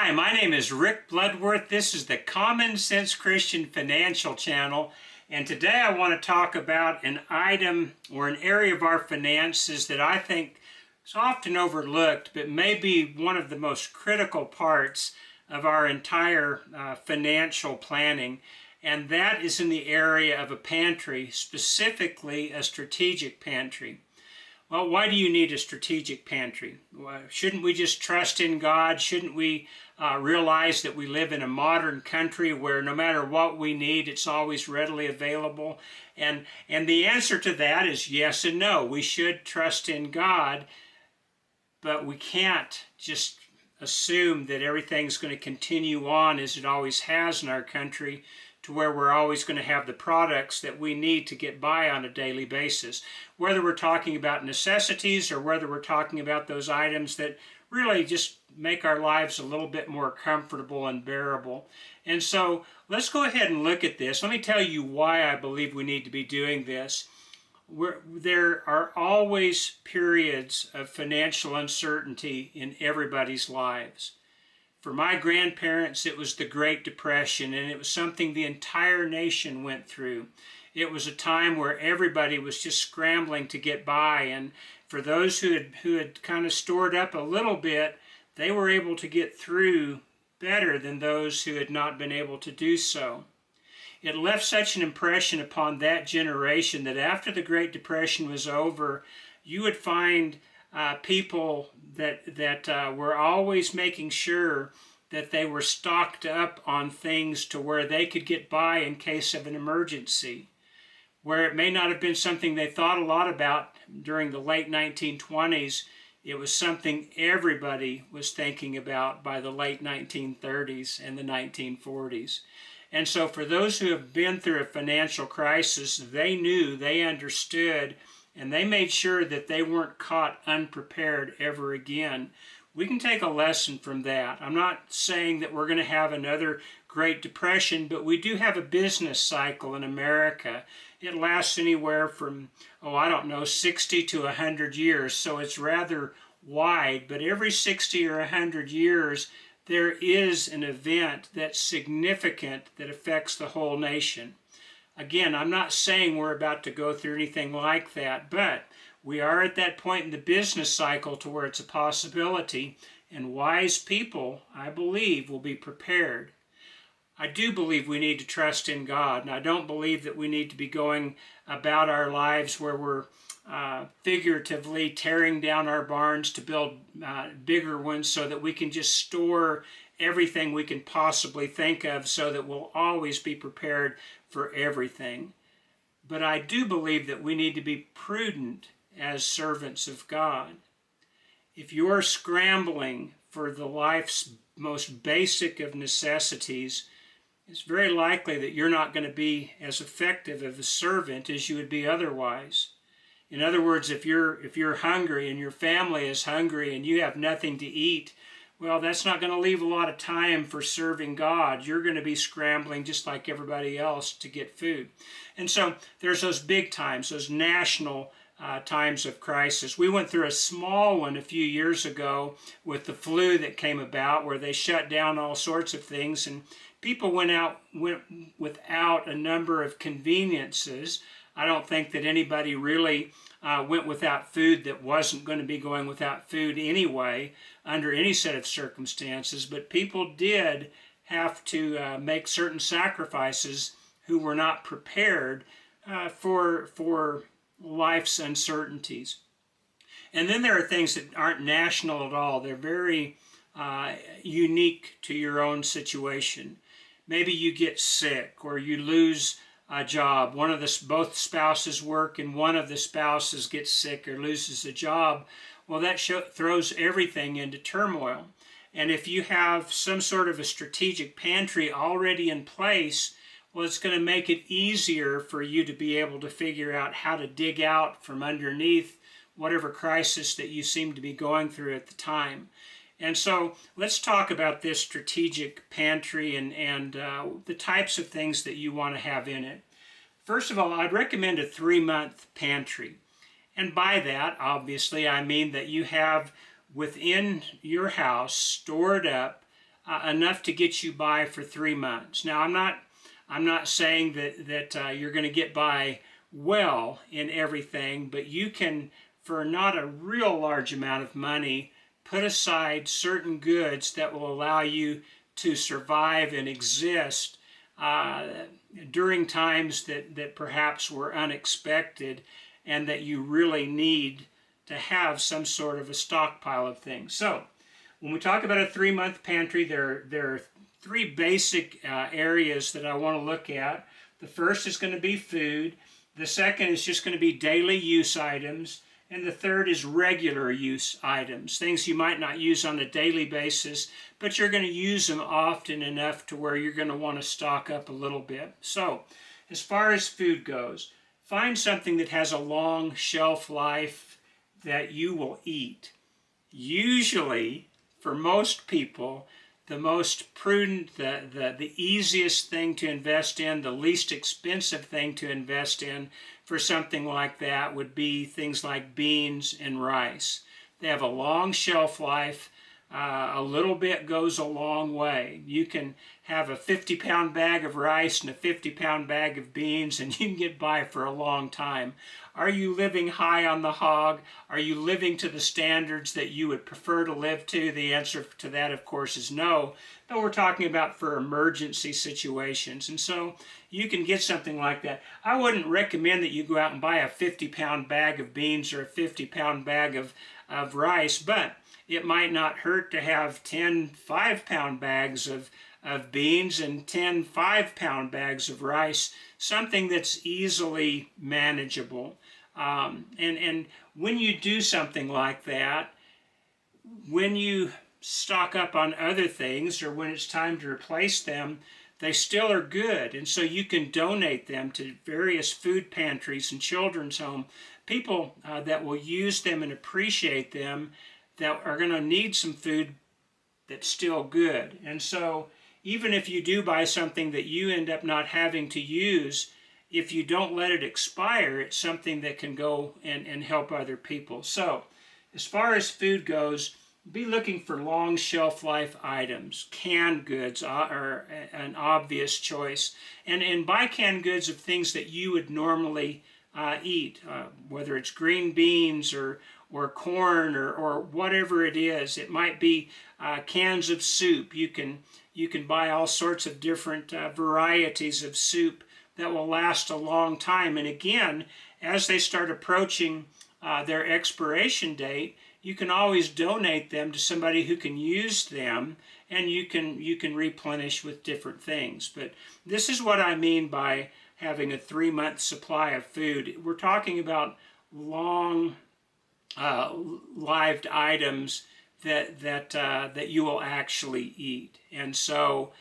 Hi, my name is Rick Bloodworth. This is the Common Sense Christian Financial Channel, and today I want to talk about an item or an area of our finances that I think is often overlooked, but may be one of the most critical parts of our entire financial planning, and that is in the area of a pantry, specifically a strategic pantry. Well, why do you need a strategic pantry? Shouldn't we just trust in God? Shouldn't we realize that we live in a modern country where no matter what we need, it's always readily available? And the answer to that is yes and no. We should trust in God, but we can't just assume that everything's going to continue on as it always has in our country, to where we're always going to have the products that we need to get by on a daily basis. Whether we're talking about necessities or whether we're talking about those items that really just make our lives a little bit more comfortable and bearable. And so let's go ahead and look at this. Let me tell you why I believe we need to be doing this. There are always periods of financial uncertainty in everybody's lives. For my grandparents, it was the Great Depression, and it was something the entire nation went through. It was a time where everybody was just scrambling to get by, and for those who had kind of stored up a little bit, they were able to get through better than those who had not been able to do so. It left such an impression upon that generation that after the Great Depression was over, you would find people that were always making sure that they were stocked up on things to where they could get by in case of an emergency, where it may not have been something they thought a lot about during the late 1920s. It was something everybody was thinking about by the late 1930s and the 1940s. And so for those who have been through a financial crisis, they knew, they understood, and they made sure that they weren't caught unprepared ever again. We can take a lesson from that. I'm not saying that we're going to have another Great Depression, but we do have a business cycle in America. It lasts anywhere from, 60 to 100 years, so it's rather wide. But every 60 or 100 years, there is an event that's significant that affects the whole nation. Again, I'm not saying we're about to go through anything like that, but we are at that point in the business cycle to where it's a possibility, and wise people, I believe, will be prepared. I do believe we need to trust in God, and I don't believe that we need to be going about our lives where we're figuratively tearing down our barns to build bigger ones so that we can just store everything we can possibly think of so that we'll always be prepared for everything. But I do believe that we need to be prudent as servants of God. If you're scrambling for the life's most basic of necessities, it's very likely that you're not going to be as effective of a servant as you would be otherwise. In other words, if you're hungry and your family is hungry and you have nothing to eat, well, that's not going to leave a lot of time for serving God. You're going to be scrambling just like everybody else to get food. And so there's those big times, those national times of crisis. We went through a small one a few years ago with the flu that came about, where they shut down all sorts of things, and people went without a number of conveniences. I don't think that anybody really went without food that wasn't going to be going without food anyway under any set of circumstances, but people did have to make certain sacrifices who were not prepared for life's uncertainties. And then there are things that aren't national at all. They're very unique to your own situation. Maybe you get sick or you lose a job. Both spouses work and one of the spouses gets sick or loses a job. Well, that throws everything into turmoil. And if you have some sort of a strategic pantry already in place, well, it's going to make it easier for you to be able to figure out how to dig out from underneath whatever crisis that you seem to be going through at the time. And so let's talk about this strategic pantry and the types of things that you want to have in it. First of all, I'd recommend a 3-month pantry. And by that, obviously, I mean that you have within your house stored up enough to get you by for 3 months. Now, I'm not saying that you're going to get by well in everything, but you can, for not a real large amount of money, put aside certain goods that will allow you to survive and exist during times that perhaps were unexpected and that you really need to have some sort of a stockpile of things. So, when we talk about a 3-month pantry, there are 3 basic areas that I want to look at. The first is going to be food. The second is just going to be daily use items. And the third is regular use items, things you might not use on a daily basis, but you're going to use them often enough to where you're going to want to stock up a little bit. So, as far as food goes, find something that has a long shelf life that you will eat. Usually, for most people, the most prudent, the easiest thing to invest in, the least expensive thing to invest in for something like that would be things like beans and rice. They have a long shelf life. A little bit goes a long way. You can have a 50-pound bag of rice and a 50-pound bag of beans and you can get by for a long time. Are you living high on the hog? Are you living to the standards that you would prefer to live to? The answer to that, of course, is no. But we're talking about for emergency situations. And so you can get something like that. I wouldn't recommend that you go out and buy a 50-pound bag of beans or a 50-pound bag of rice, but it might not hurt to have 10 5-pound bags of beans and 10 5-pound bags of rice, something that's easily manageable. And when you do something like that, when you stock up on other things or when it's time to replace them, they still are good. And so you can donate them to various food pantries and children's home, people that will use them and appreciate them, that are going to need some food that's still good. And so even if you do buy something that you end up not having to use, if you don't let it expire, it's something that can go and help other people. So as far as food goes, be looking for long shelf life items. Canned goods are an obvious choice. And buy canned goods of things that you would normally eat, whether it's green beans or corn or whatever it is. It might be cans of soup. You can buy all sorts of different varieties of soup that will last a long time. And again, as they start approaching their expiration date, you can always donate them to somebody who can use them, and you can replenish with different things. But this is what I mean by having a 3-month supply of food. We're talking about long lived items that you will actually eat. And so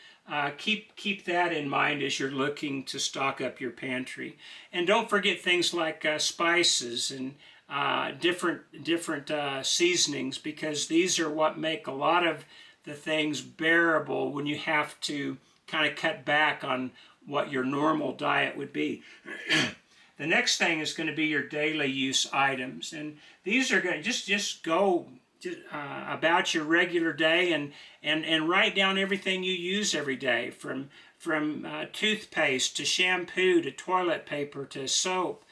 keep that in mind as you're looking to stock up your pantry. And don't forget things like spices and different seasonings, because these are what make a lot of the things bearable when you have to kind of cut back on what your normal diet would be. The next thing is going to be your daily use items, and these are going to just go about your regular day and write down everything you use every day, from toothpaste to shampoo to toilet paper to soap.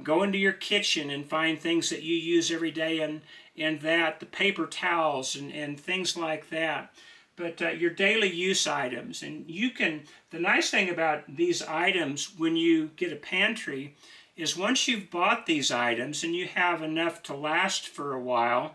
Go into your kitchen and find things that you use every day, and the paper towels and things like that. But your daily use items, and the nice thing about these items when you get a pantry is once you've bought these items and you have enough to last for a while,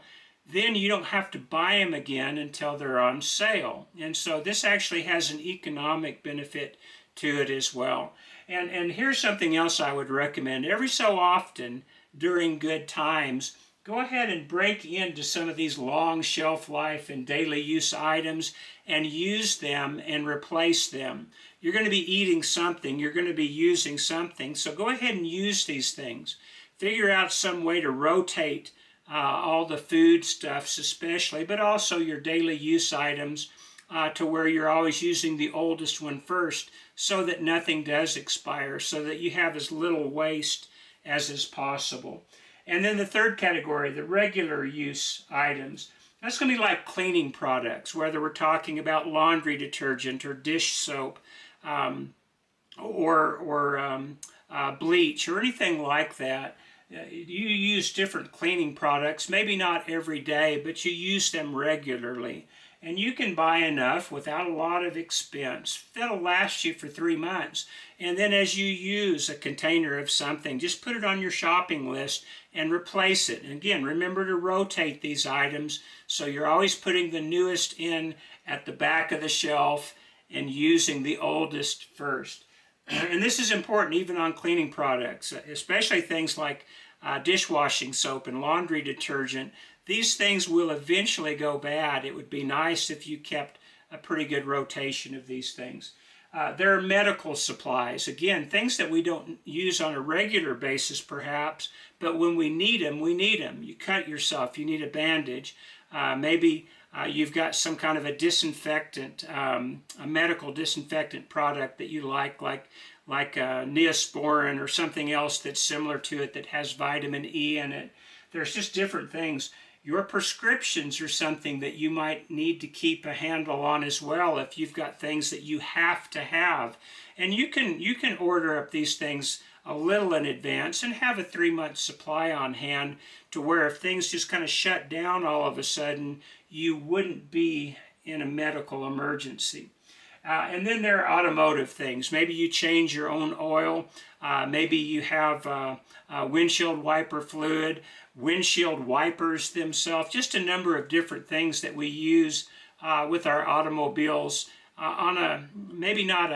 then you don't have to buy them again until they're on sale. And so this actually has an economic benefit to it as well. And here's something else I would recommend. Every so often during good times, go ahead and break into some of these long shelf life and daily use items and use them and replace them. You're going to be eating something, you're going to be using something, so go ahead and use these things. Figure out some way to rotate all the foodstuffs especially, but also your daily use items to where you're always using the oldest one first, so that nothing does expire, so that you have as little waste as is possible. And then the third category, the regular use items. That's going to be like cleaning products, whether we're talking about laundry detergent or dish soap, um, or bleach or anything like that. You use different cleaning products, maybe not every day, but you use them regularly. And you can buy enough without a lot of expense that'll last you for 3 months. And then as you use a container of something, just put it on your shopping list and replace it. And again, remember to rotate these items so you're always putting the newest in at the back of the shelf and using the oldest first. And this is important even on cleaning products, especially things like dishwashing soap and laundry detergent. These things will eventually go bad. It would be nice if you kept a pretty good rotation of these things. There are medical supplies. Again, things that we don't use on a regular basis perhaps, but when we need them, we need them. You cut yourself, you need a bandage. Maybe you've got some kind of a disinfectant, a medical disinfectant product that you like Neosporin or something else that's similar to it that has vitamin E in it. There's just different things. Your prescriptions are something that you might need to keep a handle on as well if you've got things that you have to have. And you can order up these things a little in advance and have a 3-month supply on hand to where if things just kind of shut down all of a sudden, you wouldn't be in a medical emergency. And then there are automotive things. Maybe you change your own oil. Maybe you have windshield wiper fluid, windshield wipers themselves, just a number of different things that we use with our automobiles on a maybe not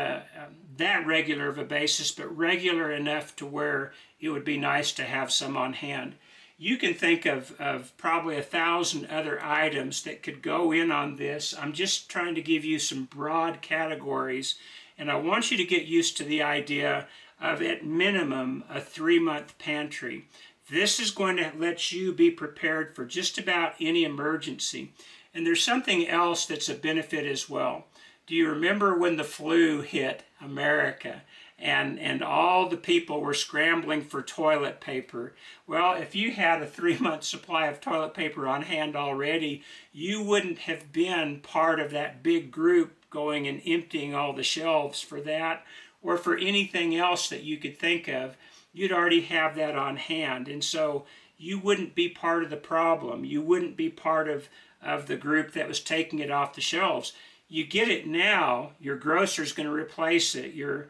that regular of a basis, but regular enough to where it would be nice to have some on hand. You can think of probably 1,000 other items that could go in on this. I'm just trying to give you some broad categories, and I want you to get used to the idea of, at minimum, a 3-month pantry. This is going to let you be prepared for just about any emergency. And there's something else that's a benefit as well. Do you remember when the flu hit America? And all the people were scrambling for toilet paper. Well, if you had a 3-month supply of toilet paper on hand already, you wouldn't have been part of that big group going and emptying all the shelves for that or for anything else that you could think of. You'd already have that on hand. And so you wouldn't be part of the problem. You wouldn't be part of the group that was taking it off the shelves. You get it now, your grocer's going to replace it. Your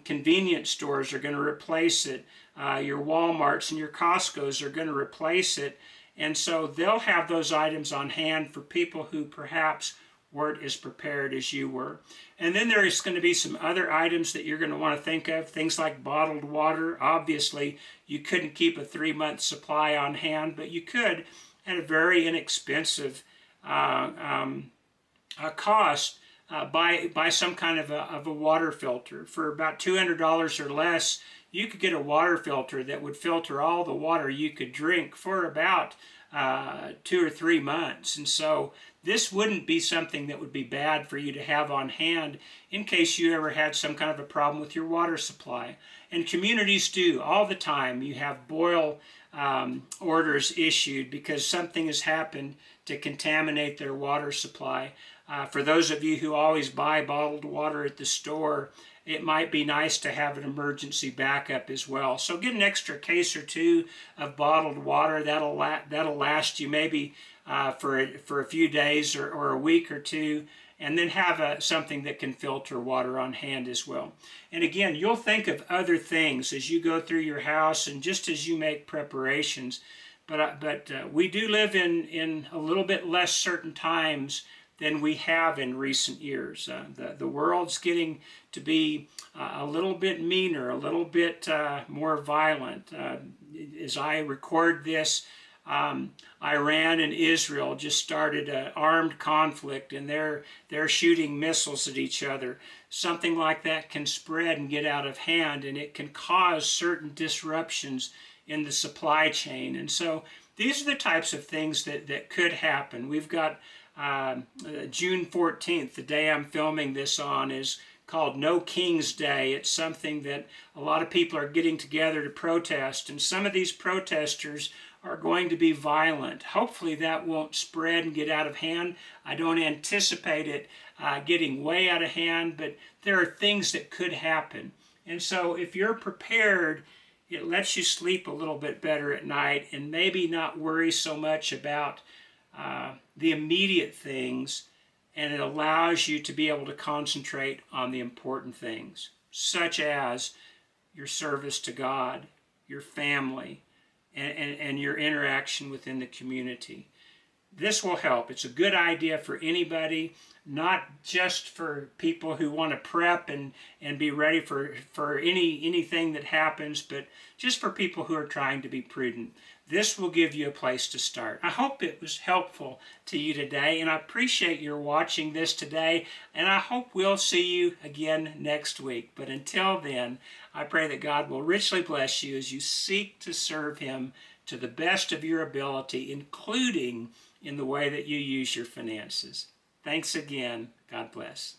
convenience stores are going to replace it. Your Walmarts and your Costco's are going to replace it. And so they'll have those items on hand for people who perhaps weren't as prepared as you were. And then there's going to be some other items that you're going to want to think of, things like bottled water. Obviously, you couldn't keep a 3-month supply on hand, but you could at a very inexpensive cost buy some kind of a water filter. For about $200 or less, you could get a water filter that would filter all the water you could drink for about 2 or 3 months. And so this wouldn't be something that would be bad for you to have on hand in case you ever had some kind of a problem with your water supply. And communities do all the time. You have boil orders issued because something has happened to contaminate their water supply. For those of you who always buy bottled water at the store, it might be nice to have an emergency backup as well. So get an extra case or two of bottled water. That'll last you maybe for a few days or a week or two, and then have something that can filter water on hand as well. And again, you'll think of other things as you go through your house and just as you make preparations. But we do live in a little bit less certain times than we have in recent years. The world's getting to be a little bit meaner, a little bit more violent. As I record this, Iran and Israel just started an armed conflict, and they're shooting missiles at each other. Something like that can spread and get out of hand, and it can cause certain disruptions in the supply chain. And so these are the types of things that could happen. We've got June 14th, the day I'm filming this on, is called No King's Day. It's something that a lot of people are getting together to protest, and some of these protesters are going to be violent. Hopefully that won't spread and get out of hand. I don't anticipate it getting way out of hand, but there are things that could happen. And so if you're prepared, it lets you sleep a little bit better at night and maybe not worry so much about the immediate things, and it allows you to be able to concentrate on the important things, such as your service to God, your family, and your interaction within the community. This will help. It's a good idea for anybody, not just for people who want to prep and be ready for anything that happens, but just for people who are trying to be prudent. This will give you a place to start. I hope it was helpful to you today, and I appreciate your watching this today, and I hope we'll see you again next week. But until then, I pray that God will richly bless you as you seek to serve Him to the best of your ability, including in the way that you use your finances. Thanks again. God bless.